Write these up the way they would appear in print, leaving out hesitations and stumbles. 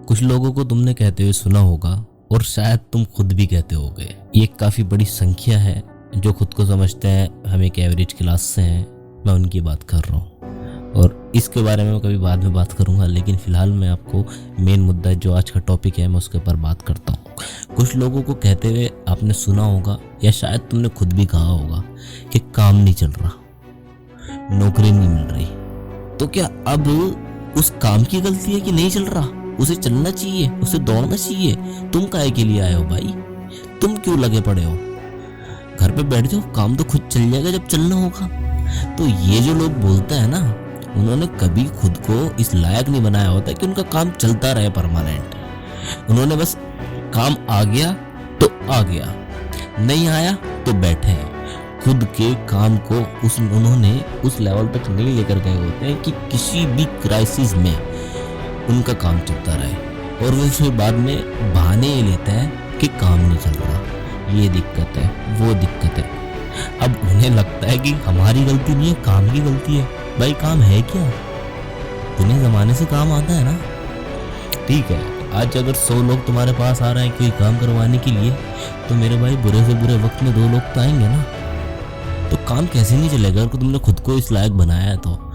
कुछ लोगों को तुमने कहते हुए सुना होगा और शायद तुम खुद भी कहते होगे। ये काफ़ी बड़ी संख्या है जो खुद को समझते हैं हम एक एवरेज क्लास से हैं। मैं उनकी बात कर रहा हूँ और इसके बारे में मैं कभी बाद में बात करूँगा, लेकिन फ़िलहाल मैं आपको मेन मुद्दा जो आज का टॉपिक है मैं उसके ऊपर बात करता हूँ। कुछ लोगों को कहते हुए आपने सुना होगा या शायद तुमने खुद भी कहा होगा कि काम नहीं चल रहा, नौकरी नहीं मिल रही। तो क्या अब उस काम की गलती है कि नहीं चल रहा? उसे चलना चाहिए, उसे दौड़ना चाहिए। तुम काहे के लिए आए हो भाई? तुम क्यों लगे पड़े हो? घर पे बैठ जाओ, काम तो खुद चल जाएगा जब चलना होगा। तो ये जो लोग बोलते हैं ना, उन्होंने कभी खुद को इस लायक नहीं बनाया होता कि उनका काम चलता रहे परमानेंट। उन्होंने बस काम आ गया तो आ गया, नहीं आया तो बैठे हैं। खुद के काम को उन्होंने उस लेवल तक नहीं लेकर गए होते हैं कि किसी भी क्राइसिस में उनका काम चलता रहे, और वो फिर बाद में बहाने ये लेते हैं कि काम नहीं चल रहा, ये दिक्कत है, वो दिक्कत है। अब उन्हें लगता है कि हमारी गलती नहीं है, काम की गलती है। भाई काम है क्या? पुराने ज़माने से काम आता है ना। ठीक है, आज अगर 100 लोग तुम्हारे पास आ रहे हैं कोई काम करवाने के लिए, तो मेरे भाई बुरे से बुरे वक्त में 2 लोग तो आएंगे ना। तो काम कैसे नहीं चलेगा अगर तुमने खुद को इस लायक बनाया है? तो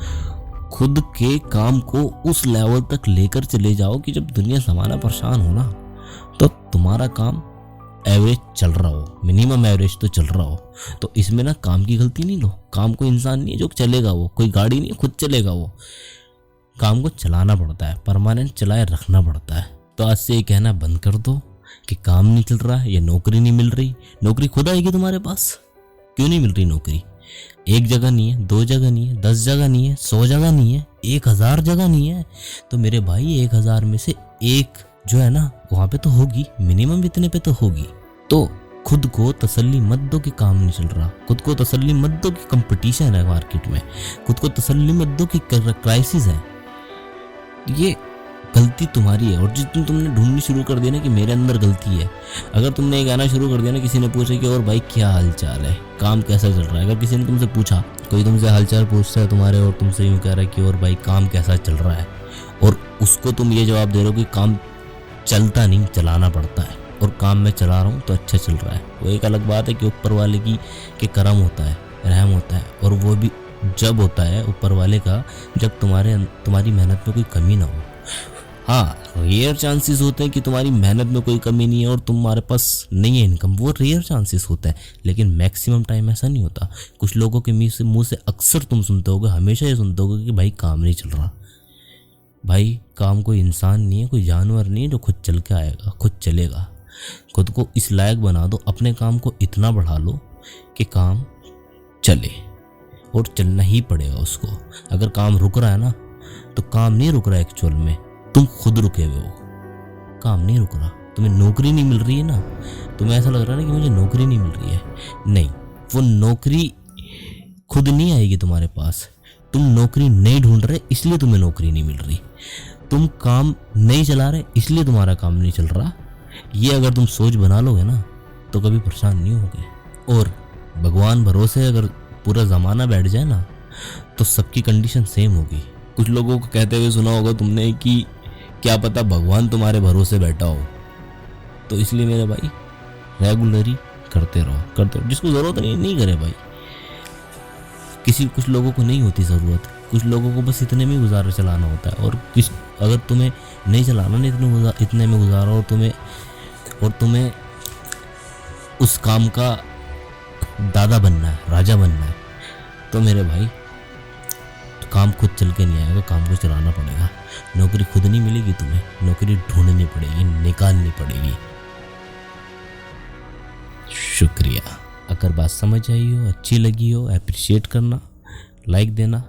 खुद के काम को उस लेवल तक लेकर चले जाओ कि जब दुनिया ज़माना परेशान हो ना, तो तुम्हारा काम एवरेज चल रहा हो, मिनिमम एवरेज तो चल रहा हो। तो इसमें ना काम की गलती नहीं लो। काम कोई इंसान नहीं है जो चलेगा, वो कोई गाड़ी नहीं है खुद चलेगा। वो काम को चलाना पड़ता है, परमानेंट चलाए रखना पड़ता है। तो आज से ये कहना बंद कर दो कि काम नहीं चल रहा है या नौकरी नहीं मिल रही। नौकरी खुद आएगी तुम्हारे पास। क्यों नहीं मिल रही नौकरी? एक जगह नहीं है, 2 जगह नहीं है, 10 जगह नहीं है, 100 जगह नहीं है, 1000 जगह नहीं है। तो मेरे भाई 1000 में से एक जो है ना वहाँ पे तो होगी, मिनिमम इतने पे तो होगी। तो खुद को तसल्ली मत दो कि काम नहीं चल रहा। खुद को तसल्ली मत दो कि कंपटीशन है मार्केट में। खुद को तसल्ली मत दो कि क्राइसिस है। ये गलती तुम्हारी है। और जिस दिन तुमने ढूंढनी शुरू कर दिया ना कि मेरे अंदर गलती है, अगर तुमने ये कहना शुरू कर दिया ना, किसी ने पूछा कि और भाई क्या हालचाल है, काम कैसा चल रहा है, अगर किसी ने तुमसे पूछा, कोई तुमसे हालचाल पूछता है तुम्हारे और तुमसे यूँ कह रहा है कि और भाई काम कैसा चल रहा है, और उसको तुम ये जवाब दे रहे हो कि काम चलता नहीं, चलाना पड़ता है, और काम मैं चला रहा हूँ तो अच्छा चल रहा है, वो एक अलग बात है कि ऊपर वाले की के करम होता है, रहम होता है। और वो भी जब होता है ऊपर वाले का जब तुम्हारी मेहनत में कोई कमी ना हो। हाँ, रेयर चांसेस होते हैं कि तुम्हारी मेहनत में कोई कमी नहीं है और तुम्हारे पास नहीं है इनकम, वो रेयर चांसेस होता है, लेकिन मैक्सिमम टाइम ऐसा नहीं होता। कुछ लोगों के मुंह से अक्सर तुम सुनते होगे, हमेशा ये सुनते होगे कि भाई काम नहीं चल रहा। भाई काम कोई इंसान नहीं है, कोई जानवर नहीं है जो खुद चल के आएगा, खुद चलेगा। खुद को इस लायक बना दो, अपने काम को इतना बढ़ा लो कि काम चले, और चलना ही पड़ेगा उसको। अगर काम रुक रहा है ना, तो काम नहीं रुक रहा एक्चुअल में, तुम खुद रुके हुए हो। काम नहीं रुक रहा। तुम्हें नौकरी नहीं मिल रही है ना, तुम्हें ऐसा लग रहा है ना कि मुझे नौकरी नहीं मिल रही है। नहीं, वो नौकरी खुद नहीं आएगी तुम्हारे पास। तुम नौकरी नहीं ढूंढ रहे इसलिए तुम्हें नौकरी नहीं मिल रही। तुम काम नहीं चला रहे इसलिए तुम्हारा काम नहीं चल रहा। ये अगर तुम सोच बना लोगे ना, तो कभी परेशान नहीं होगे। और भगवान भरोसे अगर पूरा ज़माना बैठ जाए ना, तो सबकी कंडीशन सेम होगी। कुछ लोगों को कहते हुए सुना होगा तुमने कि क्या पता भगवान तुम्हारे भरोसे बैठा हो। तो इसलिए मेरे भाई रेगुलरी करते रहो। जिसको ज़रूरत नहीं करे भाई। कुछ लोगों को नहीं होती ज़रूरत, कुछ लोगों को बस इतने में गुजारा चलाना होता है। और अगर तुम्हें नहीं चलाना नहीं इतने में गुजारा, और तुम्हें उस काम का दादा बनना है, राजा बनना है, तो मेरे भाई तो काम खुद चल के नहीं आएगा, काम को चलाना पड़ेगा। नौकरी खुद नहीं मिलेगी तुम्हें, नौकरी ढूंढनी पड़ेगी, निकालनी पड़ेगी। शुक्रिया। अगर बात समझ आई हो, अच्छी लगी हो, अप्रिशिएट करना, लाइक देना,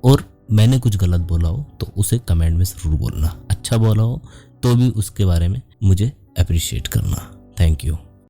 और मैंने कुछ गलत बोला हो तो उसे कमेंट में ज़रूर बोलना। अच्छा बोला हो तो भी उसके बारे में मुझे अप्रिशिएट करना। Thank you.